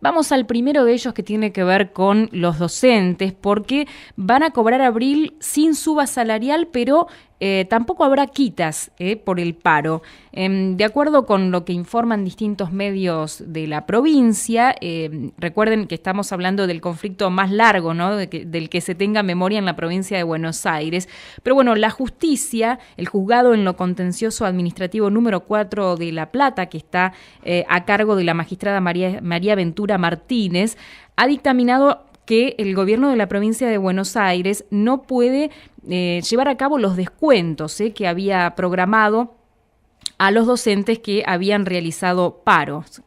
Vamos al primero de ellos, que tiene que ver con los docentes, porque van a cobrar abril sin suba salarial, pero tampoco habrá quitas por el paro. De acuerdo con lo que informan distintos medios de la provincia, recuerden que estamos hablando del conflicto más largo, ¿no?, del que se tenga memoria en la provincia de Buenos Aires. Pero bueno, la justicia, el juzgado en lo contencioso administrativo número 4 de La Plata, que está a cargo de la magistrada María Ventura Martínez, ha dictaminado que el gobierno de la provincia de Buenos Aires no puede llevar a cabo los descuentos que había programado a los docentes que habían realizado paros.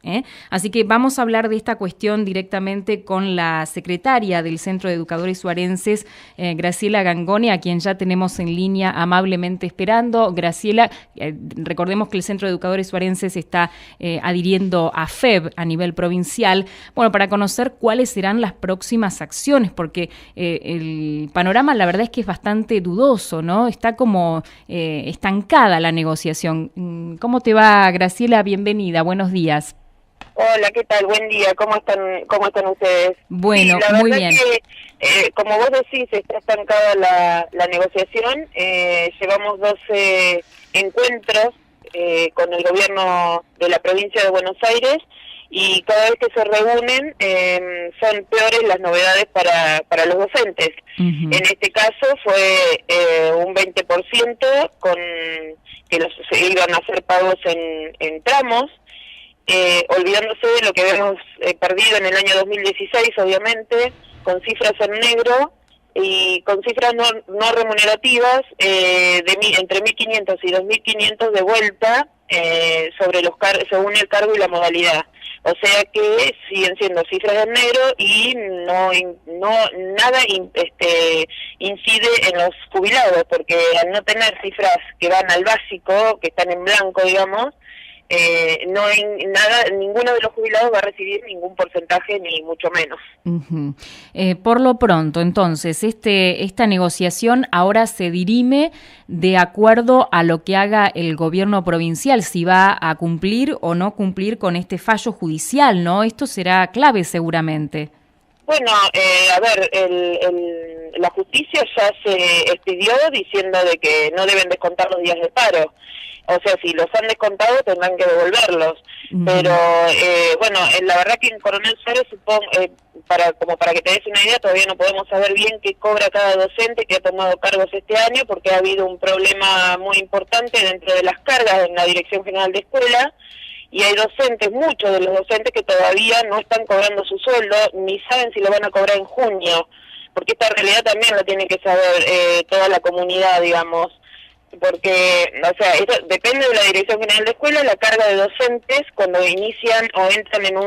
Así que vamos a hablar de esta cuestión directamente con la secretaria del Centro de Educadores Suarenses, Graciela Gangone, a quien ya tenemos en línea amablemente esperando. Graciela, recordemos que el Centro de Educadores Suarenses está adhiriendo a FEB a nivel provincial, bueno, para conocer cuáles serán las próximas acciones, porque el panorama la verdad es que es bastante dudoso, ¿no? Está como estancada la negociación. ¿Cómo te va, Graciela? Bienvenida, buenos días. Hola, ¿qué tal? Buen día, ¿cómo están ustedes? Bueno, sí, muy bien. Que, como vos decís, está estancada la negociación. Llevamos 12 encuentros con el gobierno de la provincia de Buenos Aires, y cada vez que se reúnen son peores las novedades para los docentes. En este caso fue un 20% con que se iban a hacer pagos en tramos, olvidándose de lo que habíamos perdido en el año 2016, obviamente, con cifras en negro y con cifras no remunerativas entre 1.500 y 2.500 de vuelta sobre según el cargo y la modalidad. O sea que siguen siendo cifras en negro y nada incide en los jubilados, porque al no tener cifras que van al básico, que están en blanco, digamos, no hay nada, ninguno de los jubilados va a recibir ningún porcentaje, ni mucho menos. Por lo pronto, entonces, esta negociación ahora se dirime de acuerdo a lo que haga el gobierno provincial, si va a cumplir o no cumplir con este fallo judicial, ¿no? Esto será clave seguramente. Bueno, a ver, la justicia ya se expidió diciendo de que no deben descontar los días de paro. O sea, si los han descontado tendrán que devolverlos. Pero, bueno, la verdad que en Coronel Suárez, para que te des una idea, todavía no podemos saber bien qué cobra cada docente que ha tomado cargos este año, porque ha habido un problema muy importante dentro de las cargas en la Dirección General de Escuela, y hay docentes, muchos de los docentes, que todavía no están cobrando su sueldo, ni saben si lo van a cobrar en junio, porque esta realidad también la tiene que saber toda la comunidad, digamos. Porque, o sea, eso depende de la Dirección General de Escuela, la carga de docentes cuando inician o entran en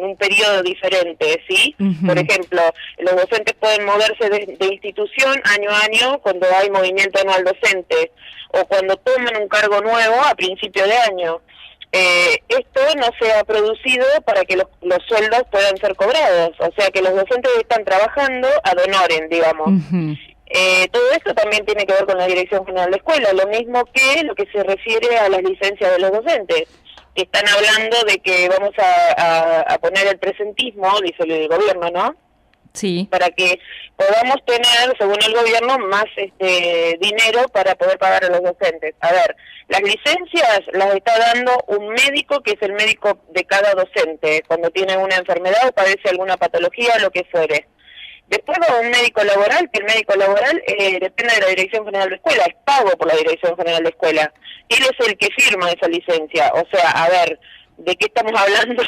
un periodo diferente, ¿sí? Por ejemplo, los docentes pueden moverse de institución año a año cuando hay movimiento anual docente, o cuando toman un cargo nuevo a principio de año. Esto no se ha producido para que los sueldos puedan ser cobrados, o sea que los docentes están trabajando ad honorem, digamos. Todo esto también tiene que ver con la Dirección General de Escuela, lo mismo que lo que se refiere a las licencias de los docentes. Están hablando de que vamos a poner el presentismo, dice el gobierno, ¿no? Sí. Para que podamos tener, según el gobierno, más dinero para poder pagar a los docentes. A ver, las licencias las está dando un médico, que es el médico de cada docente, cuando tiene una enfermedad o padece alguna patología, lo que fuere. Después va un médico laboral, que el médico laboral depende de la Dirección General de Escuela, es pago por la Dirección General de Escuela. Él es el que firma esa licencia. O sea, a ver, ¿de qué estamos hablando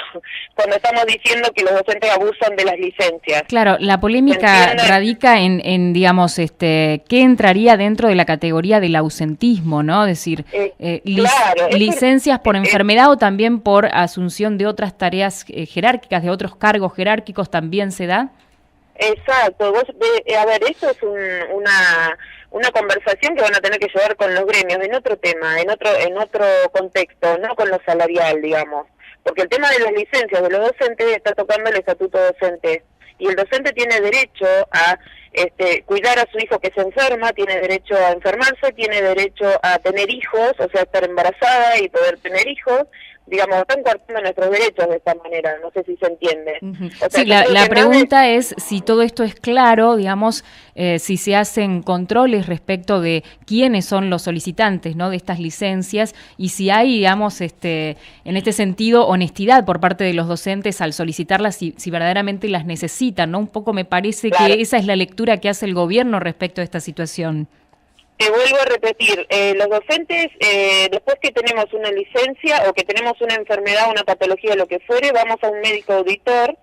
cuando estamos diciendo que los docentes abusan de las licencias? Claro, la polémica radica en digamos, ¿qué entraría dentro de la categoría del ausentismo, no? Es decir, claro, licencias por enfermedad o también por asunción de otras tareas jerárquicas, de otros cargos jerárquicos, ¿también se da? Exacto. A ver, esto es una conversación que van a tener que llevar con los gremios en otro tema, en otro contexto, no con lo salarial, digamos. Porque el tema de las licencias de los docentes está tocando el estatuto docente. Y el docente tiene derecho a cuidar a su hijo que se enferma, tiene derecho a enfermarse, tiene derecho a tener hijos, o sea, estar embarazada y poder tener hijos, digamos, están coartando nuestros derechos de esta manera, no sé si se entiende. Uh-huh. O sea, sí, la pregunta es si todo esto es claro, digamos, si se hacen controles respecto de quiénes son los solicitantes, ¿no?, de estas licencias, y si hay, digamos, en este sentido, honestidad por parte de los docentes al solicitarlas, si verdaderamente las necesitan, ¿no? Un poco me parece claro que esa es la lectura que hace el gobierno respecto a esta situación. Te vuelvo a repetir, los docentes, después que tenemos una licencia o que tenemos una enfermedad, una patología, lo que fuere, vamos a un médico auditor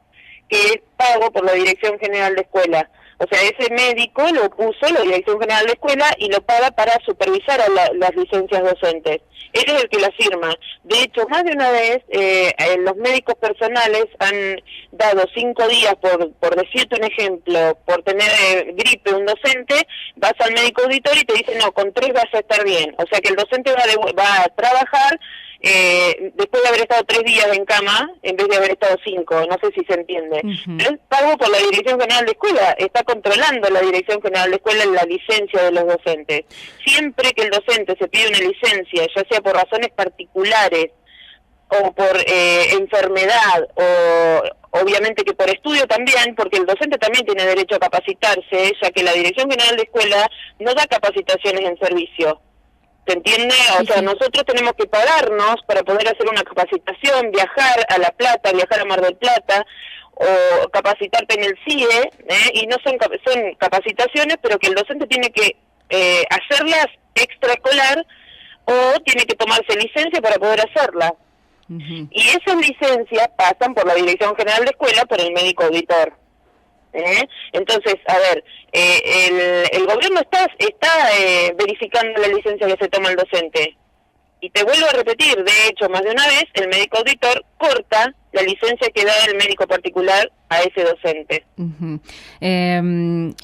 que es pago por la Dirección General de Escuela. O sea, ese médico lo puso la Dirección General de Escuela y lo paga para supervisar a las licencias docentes. Él es el que las firma. De hecho, más de una vez, los médicos personales han dado 5 días, por decirte un ejemplo, por tener gripe un docente, vas al médico auditor y te dice, no, con 3 vas a estar bien. O sea que el docente va a trabajar después de haber estado 3 días en cama, en vez de haber estado 5, no sé si se entiende. Uh-huh. Es pago por la Dirección General de Escuela, está controlando la Dirección General de Escuela la licencia de los docentes. Siempre que el docente se pide una licencia, ya sea por razones particulares, o por enfermedad, o obviamente que por estudio también, porque el docente también tiene derecho a capacitarse, ya que la Dirección General de Escuela no da capacitaciones en servicio. ¿Se entiende? O sea, nosotros tenemos que pagarnos para poder hacer una capacitación, viajar a La Plata, viajar a Mar del Plata, o capacitarte en el CIE, y no son capacitaciones, pero que el docente tiene que hacerlas extraescolar o tiene que tomarse licencia para poder hacerlas. Uh-huh. Y esas licencias pasan por la Dirección General de Escuela, por el médico auditor. Entonces, a ver, el gobierno está verificando la licencia que se toma el docente. Y te vuelvo a repetir, de hecho, más de una vez, el médico auditor corta la licencia que da el médico particular a ese docente. Uh-huh.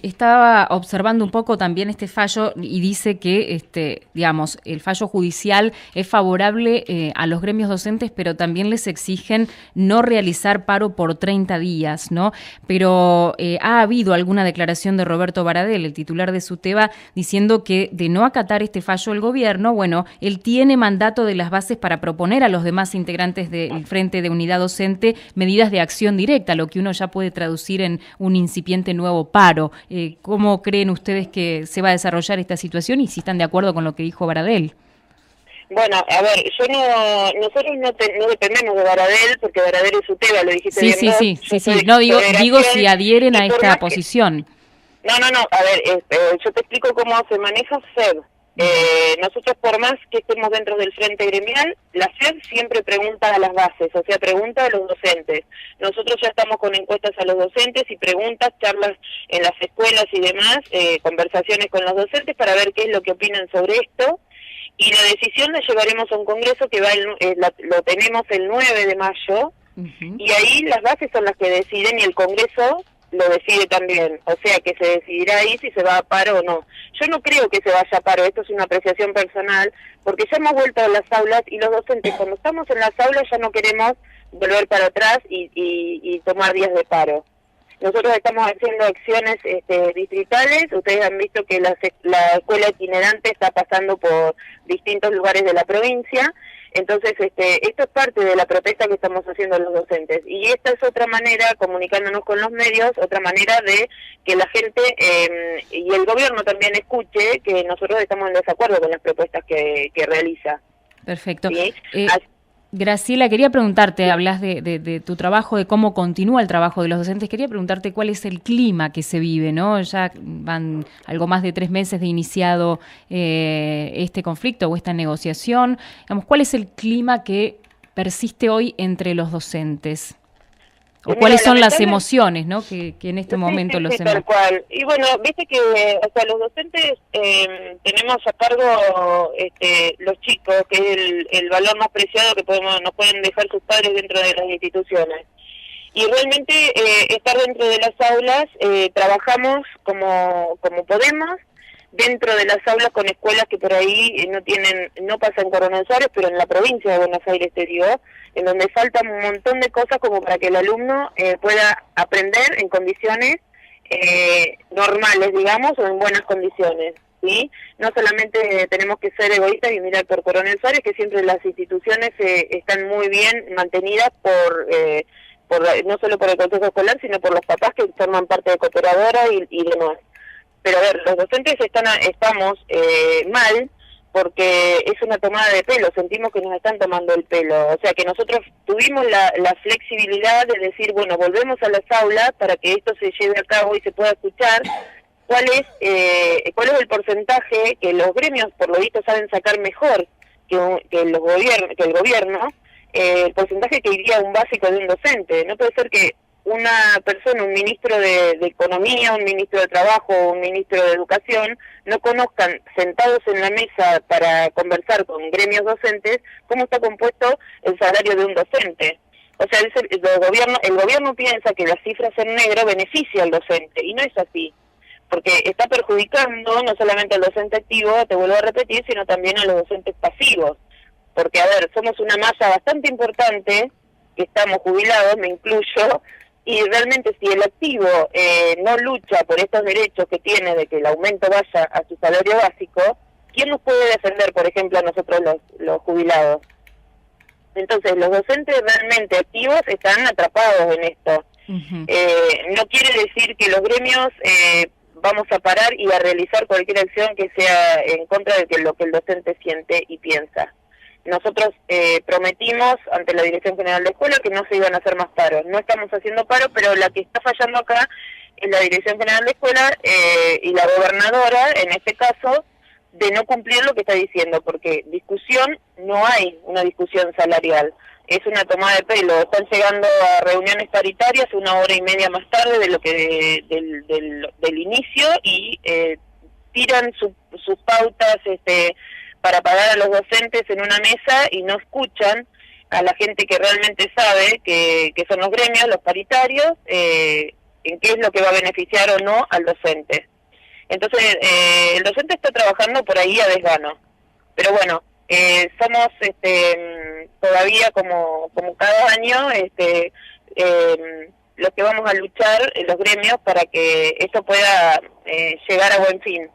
Estaba observando un poco también este fallo y dice que, digamos, el fallo judicial es favorable a los gremios docentes, pero también les exigen no realizar paro por 30 días, ¿no? Pero ha habido alguna declaración de Roberto Baradel, el titular de SUTEBA, diciendo que de no acatar este fallo el gobierno, bueno, él tiene mandato de las bases para proponer a los demás integrantes del Frente de Unidad Docente medidas de acción directa, lo que uno ya puede traducir en un incipiente nuevo paro. ¿Cómo creen ustedes que se va a desarrollar esta situación y si están de acuerdo con lo que dijo Baradel? Bueno, a ver, nosotros no dependemos de Baradel, porque Baradel es SUTEBA, lo dijiste bien. Sí, no, digo si adhieren a esta posición. No, a ver, yo te explico cómo se maneja FEB. Nosotros, por más que estemos dentro del frente gremial, la FEB siempre pregunta a las bases, o sea, pregunta a los docentes. Nosotros ya estamos con encuestas a los docentes y preguntas, charlas en las escuelas y demás, conversaciones con los docentes para ver qué es lo que opinan sobre esto. Y la decisión la llevaremos a un congreso que lo tenemos el 9 de mayo, uh-huh. Y ahí las bases son las que deciden y el congreso lo decide también, o sea que se decidirá ahí si se va a paro o no. Yo no creo que se vaya a paro, esto es una apreciación personal, porque ya hemos vuelto a las aulas y los docentes cuando estamos en las aulas ya no queremos volver para atrás y tomar días de paro. Nosotros estamos haciendo acciones distritales, ustedes han visto que la escuela itinerante está pasando por distintos lugares de la provincia. Entonces, esto es parte de la protesta que estamos haciendo los docentes. Y esta es otra manera, comunicándonos con los medios, otra manera de que la gente y el gobierno también escuche que nosotros estamos en desacuerdo con las propuestas que realiza. Perfecto. ¿Sí? Graciela, quería preguntarte, hablas de tu trabajo, de cómo continúa el trabajo de los docentes, quería preguntarte cuál es el clima que se vive, ¿no? Ya van algo más de 3 meses de iniciado este conflicto o esta negociación. Digamos, ¿cuál es el clima que persiste hoy entre los docentes? ¿O cuáles son las emociones, ¿no? que en este momento los tal cual. Y bueno, viste que los docentes tenemos a cargo los chicos, que es el valor más preciado que nos pueden dejar sus padres dentro de las instituciones. Y realmente estar dentro de las aulas, trabajamos como podemos, dentro de las aulas con escuelas que por ahí no pasan coronavirus, pero en la provincia de Buenos Aires te digo, en donde faltan un montón de cosas como para que el alumno pueda aprender en condiciones normales, digamos, o en buenas condiciones, ¿sí? No solamente tenemos que ser egoístas y mirar por Coronel Suárez, que siempre las instituciones están muy bien mantenidas no solo por el Consejo Escolar, sino por los papás que forman parte de Cooperadora y demás. Pero a ver, los docentes estamos mal porque es una tomada de pelo, sentimos que nos están tomando el pelo. O sea que nosotros tuvimos la flexibilidad de decir, bueno, volvemos a las aulas para que esto se lleve a cabo y se pueda escuchar cuál es el porcentaje que los gremios, por lo visto, saben sacar mejor que el gobierno, el porcentaje que iría a un básico de un docente. No puede ser que una persona, un ministro de Economía, un ministro de Trabajo, un ministro de Educación, no conozcan, sentados en la mesa para conversar con gremios docentes, cómo está compuesto el salario de un docente. O sea, el gobierno piensa que las cifras en negro beneficia al docente, y no es así, porque está perjudicando no solamente al docente activo, te vuelvo a repetir, sino también a los docentes pasivos. Porque, a ver, somos una masa bastante importante, que estamos jubilados, me incluyo, y realmente si el activo no lucha por estos derechos que tiene de que el aumento vaya a su salario básico, ¿quién nos puede defender, por ejemplo, a nosotros los jubilados? Entonces, los docentes realmente activos están atrapados en esto. No quiere decir que los gremios vamos a parar y a realizar cualquier acción que sea en contra de lo que el docente siente y piensa. Nosotros prometimos ante la Dirección General de Escuela que no se iban a hacer más paros. No estamos haciendo paros, pero la que está fallando acá es la Dirección General de Escuela y la gobernadora, en este caso, de no cumplir lo que está diciendo, porque discusión, no hay una discusión salarial. Es una tomada de pelo. Están llegando a reuniones paritarias 1 hora y media más tarde de lo que del inicio y tiran sus pautas para pagar a los docentes en una mesa y no escuchan a la gente que realmente sabe que son los gremios, los paritarios, en qué es lo que va a beneficiar o no al docente. Entonces, el docente está trabajando por ahí a desgano. Pero bueno, somos todavía como cada año los que vamos a luchar en los gremios para que esto pueda llegar a buen fin.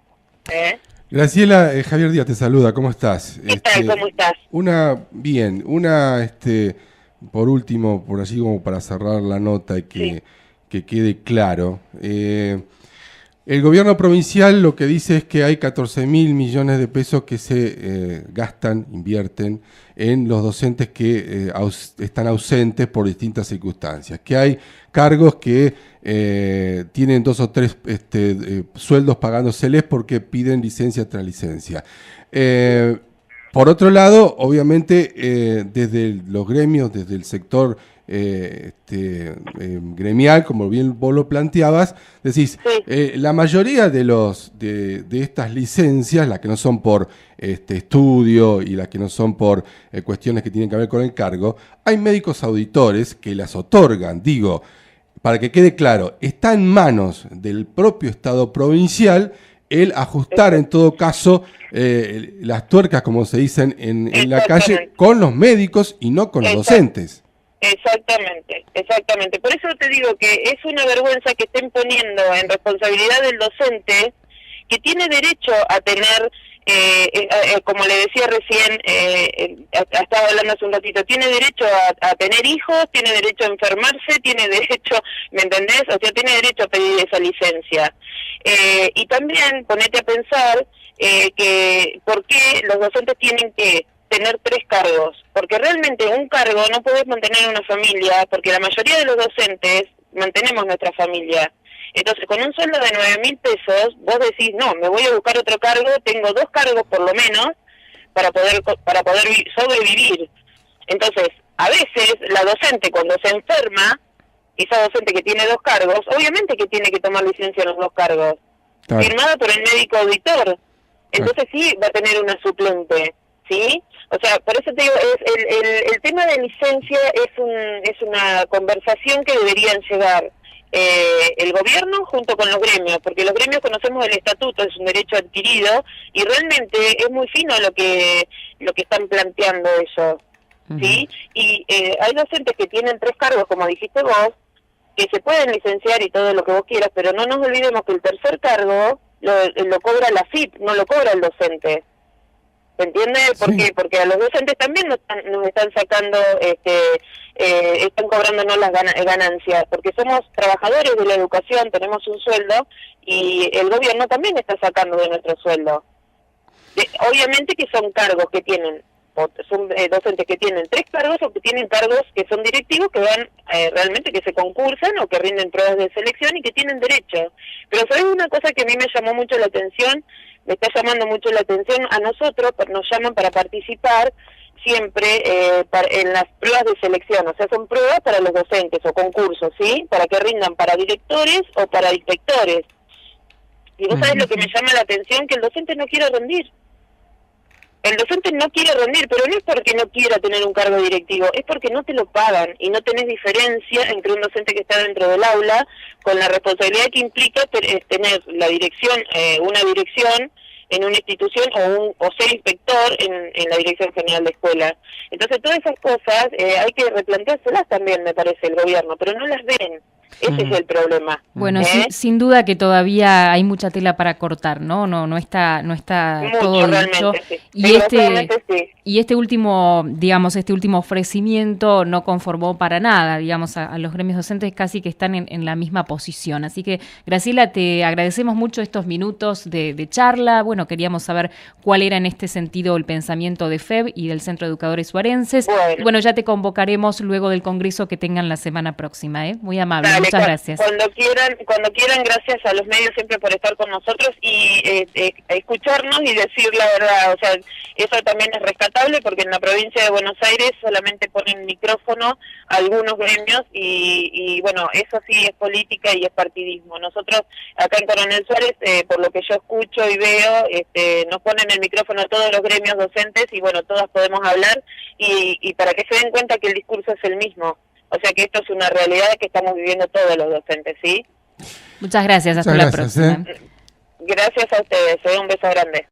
Graciela, Javier Díaz te saluda, ¿cómo estás? ¿Qué tal? ¿Cómo estás? Por último, por así como para cerrar la nota y que quede claro. El gobierno provincial lo que dice es que hay 14.000 millones de pesos que se invierten en los docentes que están ausentes por distintas circunstancias, que hay cargos que tienen 2 o 3 sueldos pagándoseles porque piden licencia tras licencia. Por otro lado, obviamente, desde los gremios, desde el sector gremial, como bien vos lo planteabas, decís, la mayoría de estas licencias, las que no son por estudio y las que no son por cuestiones que tienen que ver con el cargo, hay médicos auditores que las otorgan. Digo, para que quede claro, está en manos del propio Estado provincial el ajustar en todo caso las tuercas, como se dicen en la calle, con los médicos y no con los docentes. Exactamente. Por eso te digo que es una vergüenza que estén poniendo en responsabilidad del docente, que tiene derecho a tener, como le decía recién, estaba hablando hace un ratito, tiene derecho a tener hijos, tiene derecho a enfermarse, tiene derecho, ¿me entendés? O sea, tiene derecho a pedir esa licencia. Y también ponete a pensar que por qué los docentes tienen que tener 3 cargos, porque realmente un cargo no podés mantener una familia, porque la mayoría de los docentes mantenemos nuestra familia. Entonces, con un sueldo de 9.000 pesos, vos decís, no, me voy a buscar otro cargo, tengo 2 cargos por lo menos, para poder sobrevivir. Entonces, a veces, la docente cuando se enferma, esa docente que tiene 2 cargos, obviamente que tiene que tomar licencia en los 2 cargos, firmada por el médico auditor. Entonces sí va a tener una suplente, ¿sí? O sea, por eso te digo, el tema de licencia es una conversación que deberían llegar el gobierno junto con los gremios, porque los gremios conocemos el estatuto, es un derecho adquirido, y realmente es muy fino lo que están planteando ellos, ¿sí? Y hay docentes que tienen 3 cargos, como dijiste vos, que se pueden licenciar y todo lo que vos quieras, pero no nos olvidemos que el tercer cargo lo cobra la FIP, no lo cobra el docente. ¿Se entiende? ¿Por qué? Porque a los docentes también nos están sacando, están cobrándonos las ganancias, porque somos trabajadores de la educación, tenemos un sueldo, y el gobierno también está sacando de nuestro sueldo. Obviamente que son cargos que tienen, son docentes que tienen 3 cargos o que tienen cargos que son directivos, que van realmente, que se concursan o que rinden pruebas de selección y que tienen derecho. Pero ¿sabes una cosa que a mí me llamó mucho la atención? Me está llamando mucho la atención a nosotros, nos llaman para participar siempre en las pruebas de selección, o sea, son pruebas para los docentes o concursos, ¿sí? Para que rindan para directores o para inspectores. Y vos sabés lo que me llama la atención, que el docente no quiere rendir. El docente no quiere rendir, pero no es porque no quiera tener un cargo directivo, es porque no te lo pagan y no tenés diferencia entre un docente que está dentro del aula con la responsabilidad que implica tener la dirección, una dirección en una institución o ser inspector en la Dirección General de Escuela. Entonces todas esas cosas hay que replanteárselas también, me parece, el gobierno, pero no las ven. Ese es el problema. Bueno, sin duda que todavía hay mucha tela para cortar, ¿no? No está mucho, todo dicho. Sí. Y este último, digamos, este último ofrecimiento no conformó para nada, digamos, a los gremios docentes, casi que están en la misma posición. Así que, Graciela, te agradecemos mucho estos minutos de charla. Bueno, queríamos saber cuál era en este sentido el pensamiento de FEB y del Centro de Educadores Suarenses. Bueno, ya te convocaremos luego del congreso que tengan la semana próxima, ¿eh? Muy amable. Dale, muchas gracias. Cuando quieran, gracias a los medios siempre por estar con nosotros y escucharnos y decir la verdad. O sea, eso también es rescatable porque en la provincia de Buenos Aires solamente ponen micrófono a algunos gremios y bueno, eso sí es política y es partidismo. Nosotros acá en Coronel Suárez, por lo que yo escucho y veo, nos ponen el micrófono a todos los gremios docentes y bueno, todas podemos hablar y para que se den cuenta que el discurso es el mismo. O sea que esto es una realidad que estamos viviendo todos los docentes, ¿sí? Muchas gracias, hasta la próxima. Gracias a ustedes, un beso grande.